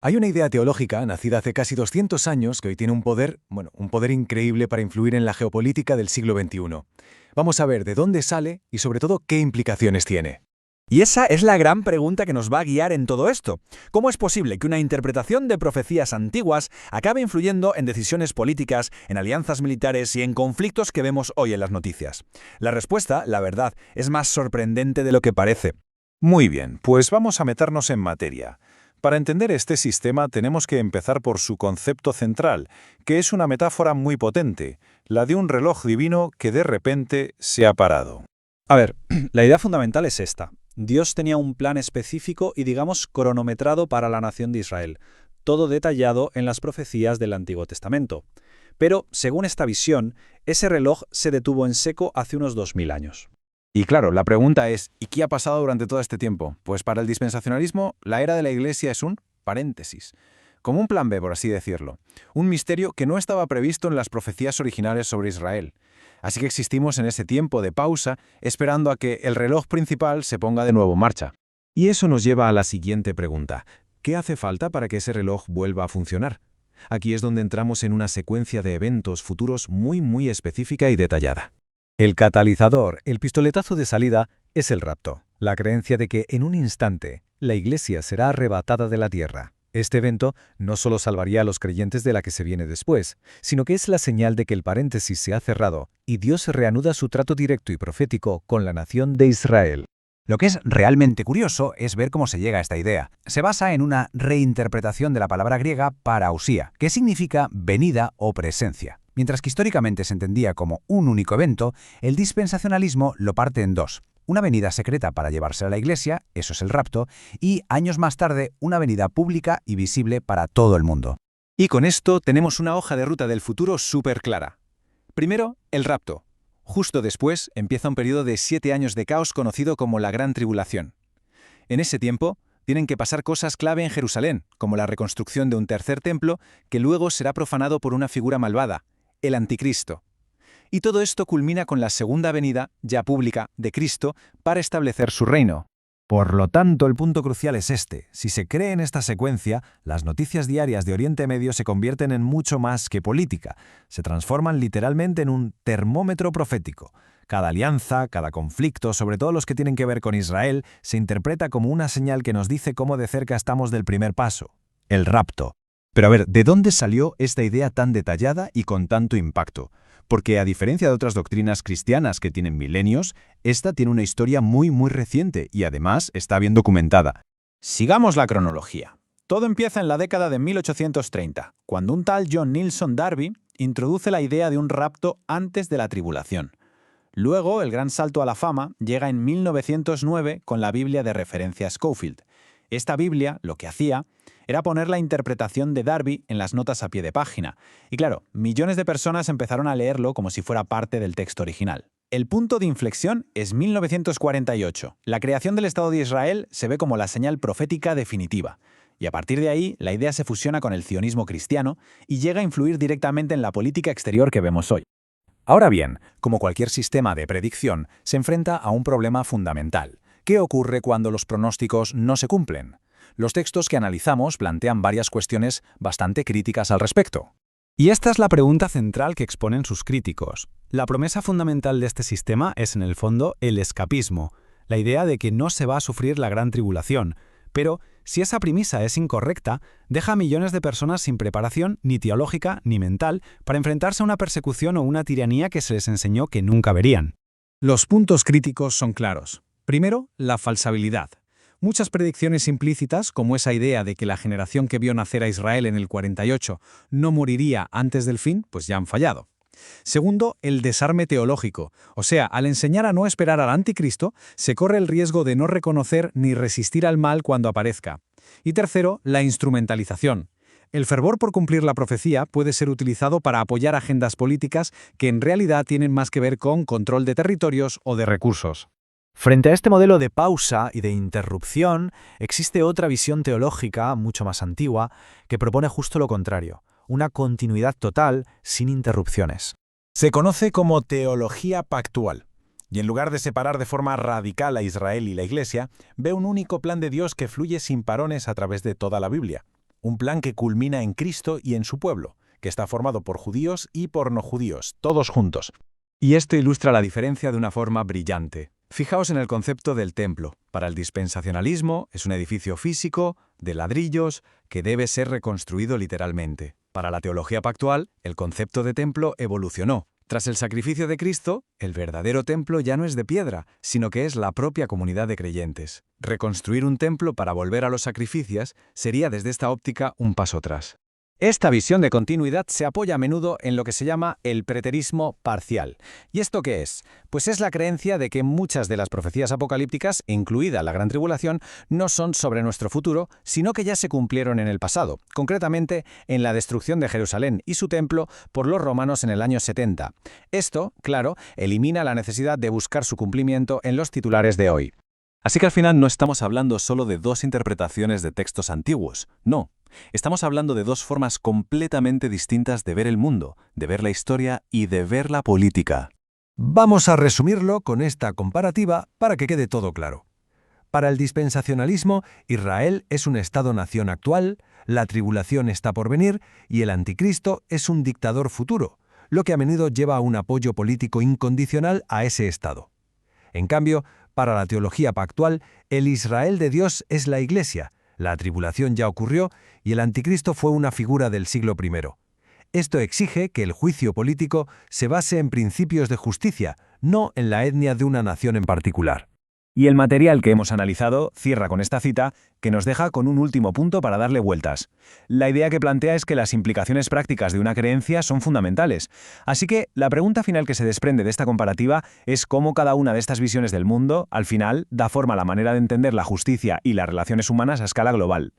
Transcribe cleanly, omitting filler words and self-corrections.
Hay una idea teológica nacida hace casi 200 años que hoy tiene un poder, un poder increíble para influir en la geopolítica del siglo XXI. Vamos a ver de dónde sale y sobre todo qué implicaciones tiene. Y esa es la gran pregunta que nos va a guiar en todo esto. ¿Cómo es posible que una interpretación de profecías antiguas acabe influyendo en decisiones políticas, en alianzas militares y en conflictos que vemos hoy en las noticias? La respuesta, la verdad, es más sorprendente de lo que parece. Muy bien, pues vamos a meternos en materia. Para entender este sistema tenemos que empezar por su concepto central, que es una metáfora muy potente, la de un reloj divino que de repente se ha parado. A ver, la idea fundamental es esta. Dios tenía un plan específico y, digamos, cronometrado para la nación de Israel, todo detallado en las profecías del Antiguo Testamento. Pero, según esta visión, ese reloj se detuvo en seco hace unos 2000 años. Y claro, la pregunta es, ¿y qué ha pasado durante todo este tiempo? Pues para el dispensacionalismo, la era de la Iglesia es un paréntesis, como un plan B, por así decirlo, un misterio que no estaba previsto en las profecías originales sobre Israel. Así que existimos en ese tiempo de pausa, esperando a que el reloj principal se ponga de nuevo en marcha. Y eso nos lleva a la siguiente pregunta. ¿Qué hace falta para que ese reloj vuelva a funcionar? Aquí es donde entramos en una secuencia de eventos futuros muy específica y detallada. El catalizador, el pistoletazo de salida, es el rapto, la creencia de que en un instante la Iglesia será arrebatada de la tierra. Este evento no solo salvaría a los creyentes de la que se viene después, sino que es la señal de que el paréntesis se ha cerrado y Dios reanuda su trato directo y profético con la nación de Israel. Lo que es realmente curioso es ver cómo se llega a esta idea. Se basa en una reinterpretación de la palabra griega parausía, que significa venida o presencia. Mientras que históricamente se entendía como un único evento, el dispensacionalismo lo parte en dos. Una venida secreta para llevarse a la iglesia, eso es el rapto, y años más tarde una venida pública y visible para todo el mundo. Y con esto tenemos una hoja de ruta del futuro súper clara. Primero, el rapto. Justo después empieza un periodo de 7 años de caos conocido como la Gran Tribulación. En ese tiempo, tienen que pasar cosas clave en Jerusalén, como la reconstrucción de un tercer templo que luego será profanado por una figura malvada, el Anticristo. Y todo esto culmina con la segunda venida, ya pública, de Cristo para establecer su reino. Por lo tanto, el punto crucial es este. Si se cree en esta secuencia, las noticias diarias de Oriente Medio se convierten en mucho más que política. Se transforman literalmente en un termómetro profético. Cada alianza, cada conflicto, sobre todo los que tienen que ver con Israel, se interpreta como una señal que nos dice cómo de cerca estamos del primer paso, el rapto. Pero a ver, ¿de dónde salió esta idea tan detallada y con tanto impacto? Porque a diferencia de otras doctrinas cristianas que tienen milenios, esta tiene una historia muy reciente y además está bien documentada. Sigamos la cronología. Todo empieza en la década de 1830, cuando un tal John Nelson Darby introduce la idea de un rapto antes de la tribulación. Luego, el gran salto a la fama llega en 1909 con la Biblia de referencia Scofield. Esta Biblia, lo que hacía, era poner la interpretación de Darby en las notas a pie de página. Y claro, millones de personas empezaron a leerlo como si fuera parte del texto original. El punto de inflexión es 1948. La creación del Estado de Israel se ve como la señal profética definitiva. Y a partir de ahí, la idea se fusiona con el sionismo cristiano y llega a influir directamente en la política exterior que vemos hoy. Ahora bien, como cualquier sistema de predicción, se enfrenta a un problema fundamental. ¿Qué ocurre cuando los pronósticos no se cumplen? Los textos que analizamos plantean varias cuestiones bastante críticas al respecto. Y esta es la pregunta central que exponen sus críticos. La promesa fundamental de este sistema es, en el fondo, el escapismo, la idea de que no se va a sufrir la gran tribulación. Pero, si esa premisa es incorrecta, deja a millones de personas sin preparación ni teológica ni mental para enfrentarse a una persecución o una tiranía que se les enseñó que nunca verían. Los puntos críticos son claros. Primero, la falsabilidad. Muchas predicciones implícitas, como esa idea de que la generación que vio nacer a Israel en el 48 no moriría antes del fin, pues ya han fallado. Segundo, el desarme teológico. O sea, al enseñar a no esperar al anticristo, se corre el riesgo de no reconocer ni resistir al mal cuando aparezca. Y tercero, la instrumentalización. El fervor por cumplir la profecía puede ser utilizado para apoyar agendas políticas que en realidad tienen más que ver con control de territorios o de recursos. Frente a este modelo de pausa y de interrupción, existe otra visión teológica, mucho más antigua, que propone justo lo contrario, una continuidad total sin interrupciones. Se conoce como teología pactual. Y en lugar de separar de forma radical a Israel y la Iglesia, ve un único plan de Dios que fluye sin parones a través de toda la Biblia. un plan que culmina en Cristo y en su pueblo, que está formado por judíos y por no judíos, todos juntos. Y esto ilustra la diferencia de una forma brillante. Fijaos en el concepto del templo. Para el dispensacionalismo es un edificio físico, de ladrillos, que debe ser reconstruido literalmente. Para la teología pactual, el concepto de templo evolucionó. Tras el sacrificio de Cristo, el verdadero templo ya no es de piedra, sino que es la propia comunidad de creyentes. Reconstruir un templo para volver a los sacrificios sería desde esta óptica un paso atrás. Esta visión de continuidad se apoya a menudo en lo que se llama el preterismo parcial. ¿Y esto qué es? Pues es la creencia de que muchas de las profecías apocalípticas, incluida la Gran Tribulación, no son sobre nuestro futuro, sino que ya se cumplieron en el pasado, concretamente en la destrucción de Jerusalén y su templo por los romanos en el año 70. Esto, claro, elimina la necesidad de buscar su cumplimiento en los titulares de hoy. Así que al final no estamos hablando solo de dos interpretaciones de textos antiguos, no. Estamos hablando de dos formas completamente distintas de ver el mundo, de ver la historia y de ver la política. Vamos a resumirlo con esta comparativa para que quede todo claro. Para el dispensacionalismo, Israel es un Estado-nación actual, la tribulación está por venir y el anticristo es un dictador futuro, lo que a menudo lleva a un apoyo político incondicional a ese Estado. En cambio, para la teología pactual, el Israel de Dios es la Iglesia, la tribulación ya ocurrió y el anticristo fue una figura del siglo I. Esto exige que el juicio político se base en principios de justicia, no en la etnia de una nación en particular. Y el material que hemos analizado cierra con esta cita, que nos deja con un último punto para darle vueltas. La idea que plantea es que las implicaciones prácticas de una creencia son fundamentales. Así que la pregunta final que se desprende de esta comparativa es cómo cada una de estas visiones del mundo, al final, da forma a la manera de entender la justicia y las relaciones humanas a escala global.